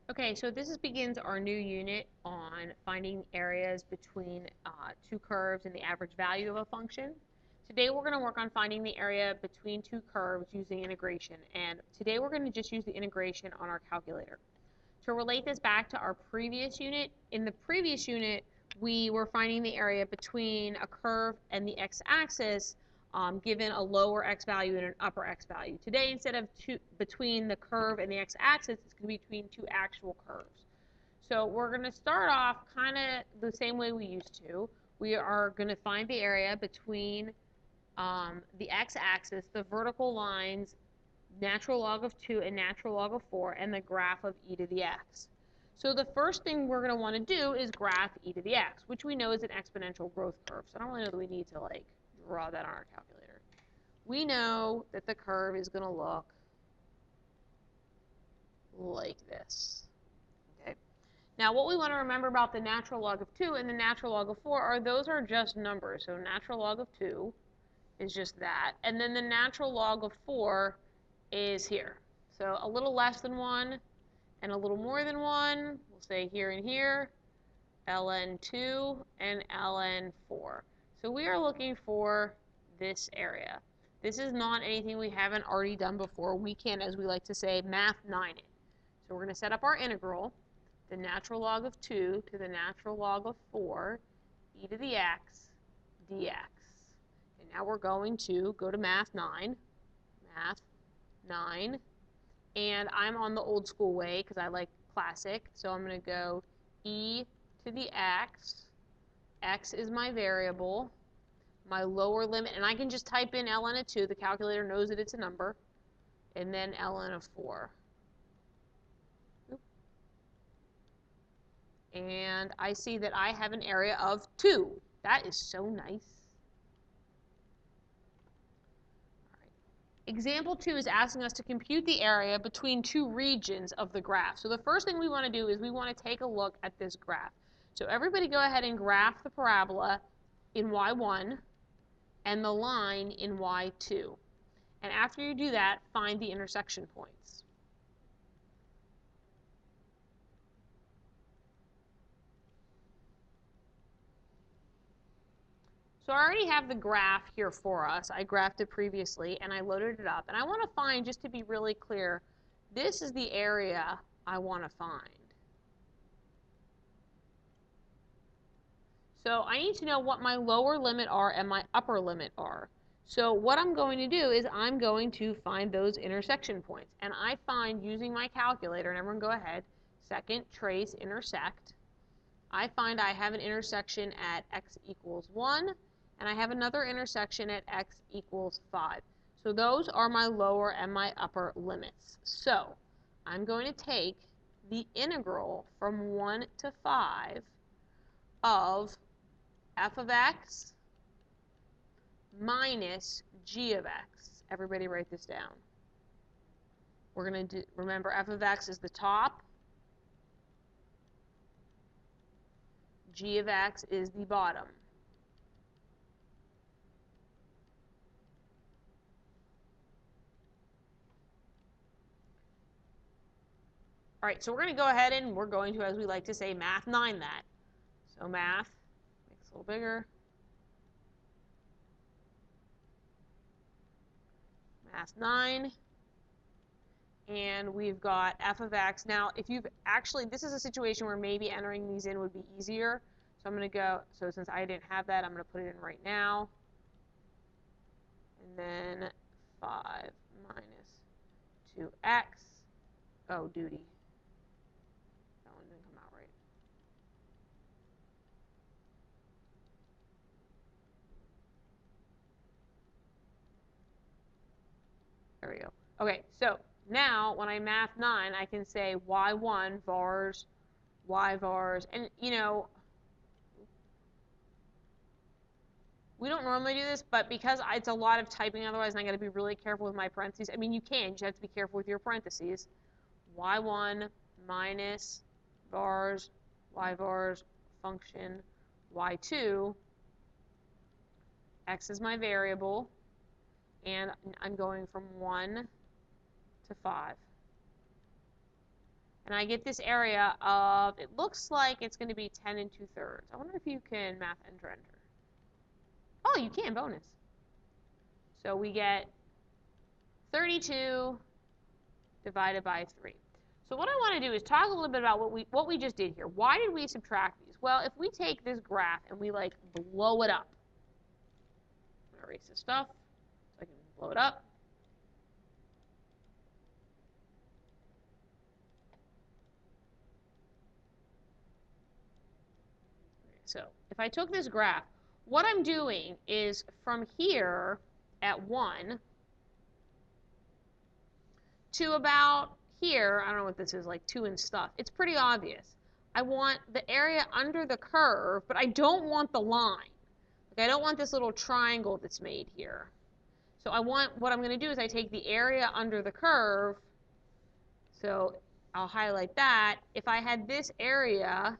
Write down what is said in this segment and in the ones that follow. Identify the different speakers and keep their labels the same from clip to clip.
Speaker 1: Okay, so begins our new unit on finding areas between two curves and the average value of a function. Today we're going to work on finding the area between two curves using integration, and today we're going to just use the integration on our calculator. To relate this back to our previous unit, in the previous unit we were finding the area between a curve and the x-axis given a lower x value and an upper x value. Today, instead of between the curve and the x-axis, it's going to be between two actual curves. So we're going to start off kind of the same way we used to. We are going to find the area between the x-axis, the vertical lines, natural log of 2 and natural log of 4, and the graph of e to the x. So the first thing we're going to want to do is graph e to the x, which we know is an exponential growth curve. So I don't really know that we need to draw that on our calculator. We know that the curve is going to look like this. Okay. Now what we want to remember about the natural log of 2 and the natural log of 4 are those are just numbers. So natural log of 2 is just that. And then the natural log of 4 is here. So a little less than 1 and a little more than 1. We'll say here and here, ln 2 and ln 4. So we are looking for this area. This is not anything we haven't already done before. We can, as we like to say, math 9 it. So we're going to set up our integral, the natural log of 2 to the natural log of 4, e to the x dx. And now we're going to go to math 9, and I'm on the old school way because I like classic. So I'm going to go e to the x is my variable, my lower limit, and I can just type in ln of 2, the calculator knows that it's a number, and then ln of 4. And I see that I have an area of 2. That is so nice. Example 2 is asking us to compute the area between two regions of the graph. So the first thing we want to do is we want to take a look at this graph. So everybody go ahead and graph the parabola in y1 and the line in y2. And after you do that, find the intersection points. So I already have the graph here for us. I graphed it previously, and I loaded it up. And I want to find, just to be really clear, this is the area I want to find. So I need to know what my lower limit are and my upper limit are. So what I'm going to do is I'm going to find those intersection points. And I find, using my calculator, and everyone go ahead, second, trace, intersect. I find I have an intersection at x equals 1, and I have another intersection at x equals 5. So those are my lower and my upper limits. So I'm going to take the integral from 1 to 5 of f of x minus g of x. Everybody write this down. We're going to remember f of x is the top, g of x is the bottom. All right, so we're going to go ahead and we're going to, as we like to say, math 9 that. So math, makes it a little bigger. Math 9. And we've got f of x. Now, if you've actually, this is a situation where maybe entering these in would be easier. So I'm going to go, so since I didn't have that, I'm going to put it in right now. And then 5 minus 2x. Oh, duty. That one didn't come out right. There we go. Okay, so now when I math 9, I can say y1 vars, y vars, and you know, we don't normally do this, but because it's a lot of typing otherwise, and I got to be really careful with my parentheses. I mean, you can, you just have to be careful with your parentheses. Y1 minus vars, y vars, function, y2, x is my variable, and I'm going from 1 to 5. And I get this area of, it looks like it's going to be 10 2/3. I wonder if you can math enter. Oh, you can, bonus. So we get 32 divided by 3. So what I want to do is talk a little bit about what we just did here. Why did we subtract these? Well, if we take this graph and we like blow it up, I'm going to erase this stuff so I can blow it up. So if I took this graph, what I'm doing is from here at 1 to about here, I don't know what this is, like 2 and stuff. It's pretty obvious. I want the area under the curve, but I don't want the line. Like I don't want this little triangle that's made here. So what I'm going to do is I take the area under the curve, so I'll highlight that. If I had this area,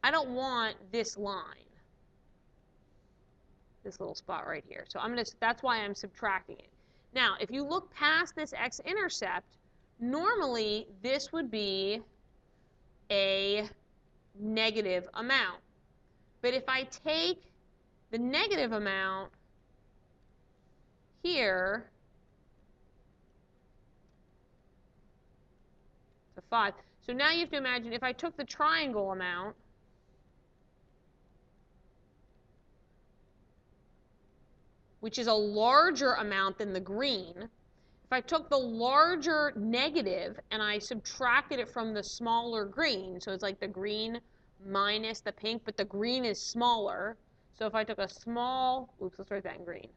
Speaker 1: I don't want this line, this little spot right here. So that's why I'm subtracting it. Now, if you look past this x-intercept, normally this would be a negative amount. But if I take the negative amount here to 5, so now you have to imagine if I took the triangle amount, which is a larger amount than the green, if I took the larger negative and I subtracted it from the smaller green, so it's like the green minus the pink, but the green is smaller. So if I took a small, let's write that in green.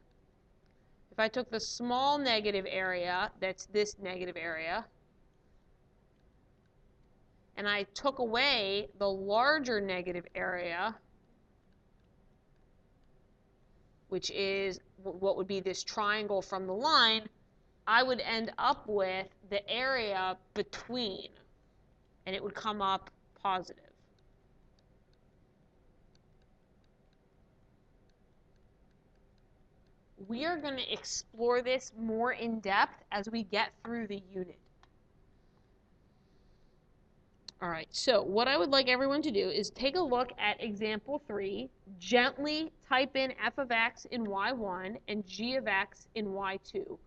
Speaker 1: If I took the small negative area, that's this negative area, and I took away the larger negative area, which is what would be this triangle from the line, I would end up with the area between, and it would come up positive. We are going to explore this more in depth as we get through the unit. All right, so what I would like everyone to do is take a look at example 3, gently type in f of x in y1 and g of x in y2.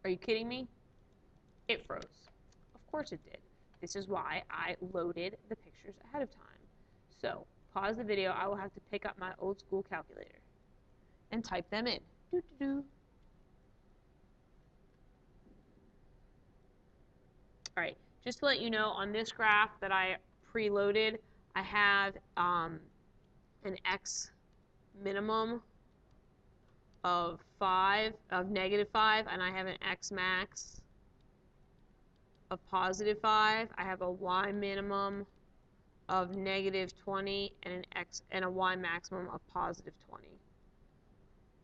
Speaker 1: Are you kidding me? It froze. Of course it did. This is why I loaded the pictures ahead of time. So, pause the video. I will have to pick up my old school calculator and type them in. All right, just to let you know, on this graph that I preloaded, I have an x minimum of -5, and I have an x max of +5. I have a y minimum of -20 and a y maximum of +20.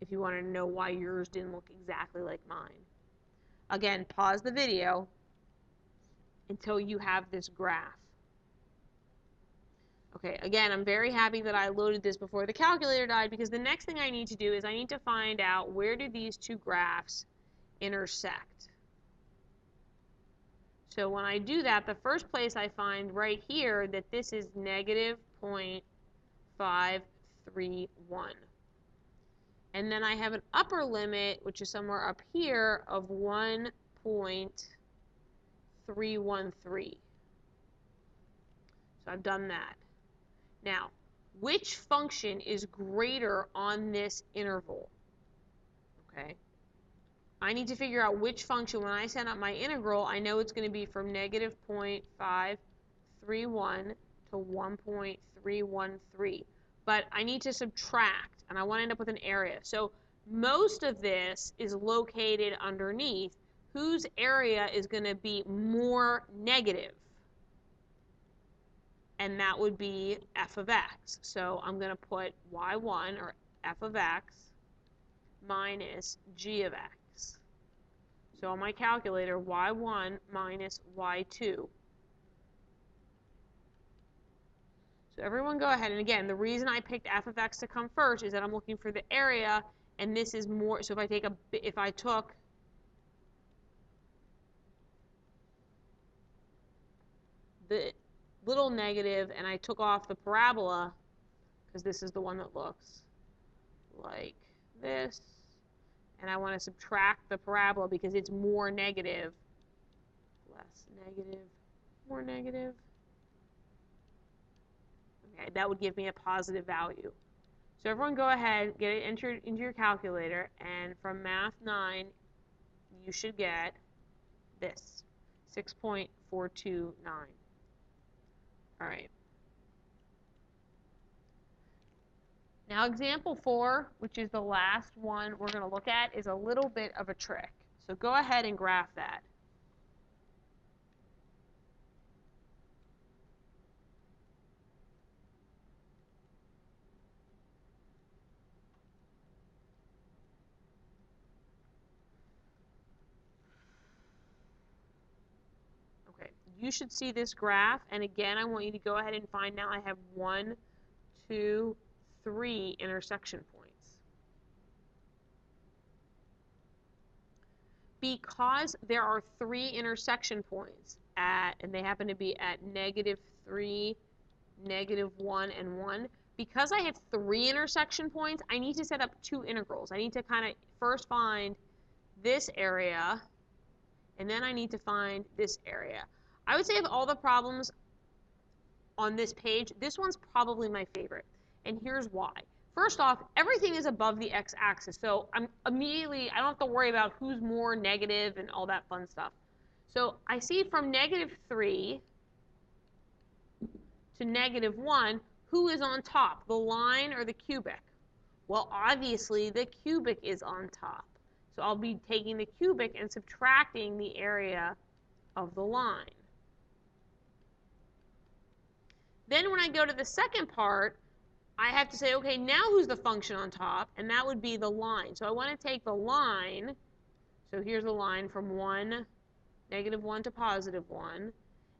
Speaker 1: If you wanted to know why yours didn't look exactly like mine. Again, pause the video until you have this graph. Okay, again, I'm very happy that I loaded this before the calculator died, because the next thing I need to do is I need to find out where do these two graphs intersect. So when I do that, the first place I find right here that this is -0.531. And then I have an upper limit, which is somewhere up here, of 1.313. So I've done that. Now, which function is greater on this interval? Okay. I need to figure out which function. When I set up my integral, I know it's going to be from -0.531 to 1.313. But I need to subtract, and I want to end up with an area. So most of this is located underneath. Whose area is going to be more negative? And that would be f of x. So I'm going to put y1, or f of x, minus g of x. So on my calculator, y1 minus y2. So everyone go ahead, and again, the reason I picked f of x to come first is that I'm looking for the area, and this is more, so if I took the little negative and I took off the parabola, because this is the one that looks like this, and I want to subtract the parabola because it's more negative, less negative, more negative. Okay, that would give me a positive value. So everyone go ahead, get it entered into your calculator, and from Math 9, you should get this, 6.429. All right. Now example 4, which is the last one we're going to look at, is a little bit of a trick. So go ahead and graph that. Okay, you should see this graph, and again, I want you to go ahead and find now I have 1, 2, 3 intersection points. Because there are 3 intersection points and they happen to be at -3, -1, and 1, because I have 3 intersection points, I need to set up 2 integrals. I need to kind of first find this area, and then I need to find this area. I would say of all the problems on this page, this one's probably my favorite, and here's why. First off, everything is above the x-axis, so I don't have to worry about who's more negative and all that fun stuff. So I see from -3 to -1, who is on top, the line or the cubic? Well, obviously, the cubic is on top. So I'll be taking the cubic and subtracting the area of the line. Then when I go to the second part, I have to say, okay, now who's the function on top? And that would be the line. So I want to take the line. So here's the line from -1 to +1.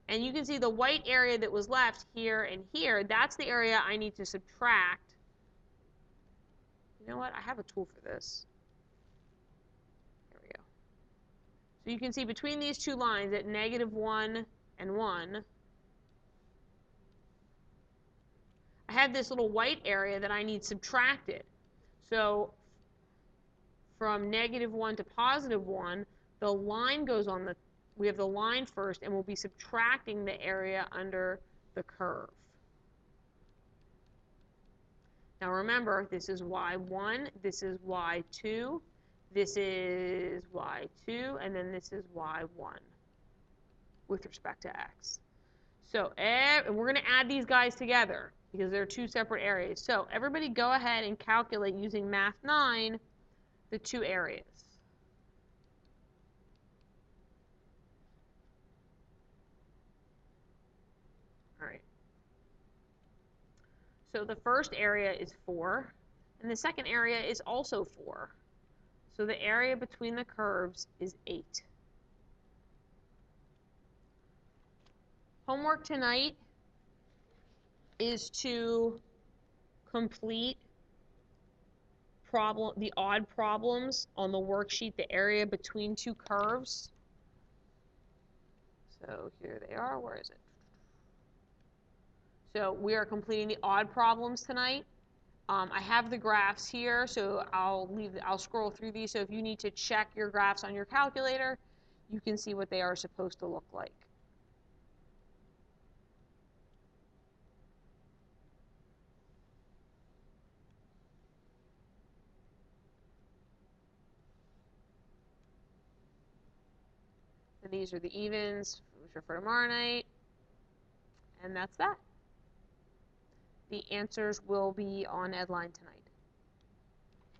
Speaker 1: And you can see the white area that was left here and here. That's the area I need to subtract. You know what? I have a tool for this. There we go. So you can see between these two lines at -1 and 1, I have this little white area that I need subtracted. So from -1 to +1, the line goes on we have the line first, and we'll be subtracting the area under the curve. Now remember, this is y1, this is y2, this is y2, and then this is y1 with respect to x. So, and we're going to add these guys together because they're 2 separate areas. So everybody go ahead and calculate using Math 9 the 2 areas. All right. So the first area is 4, and the second area is also 4. So the area between the curves is 8. Homework tonight is to complete the odd problems on the worksheet, the area between 2 curves. So here they are. Where is it? So we are completing the odd problems tonight. I have the graphs here, so I'll scroll through these. So if you need to check your graphs on your calculator, you can see what they are supposed to look like. And these are the evens, which are for tomorrow night. And that's that. The answers will be on Edline tonight.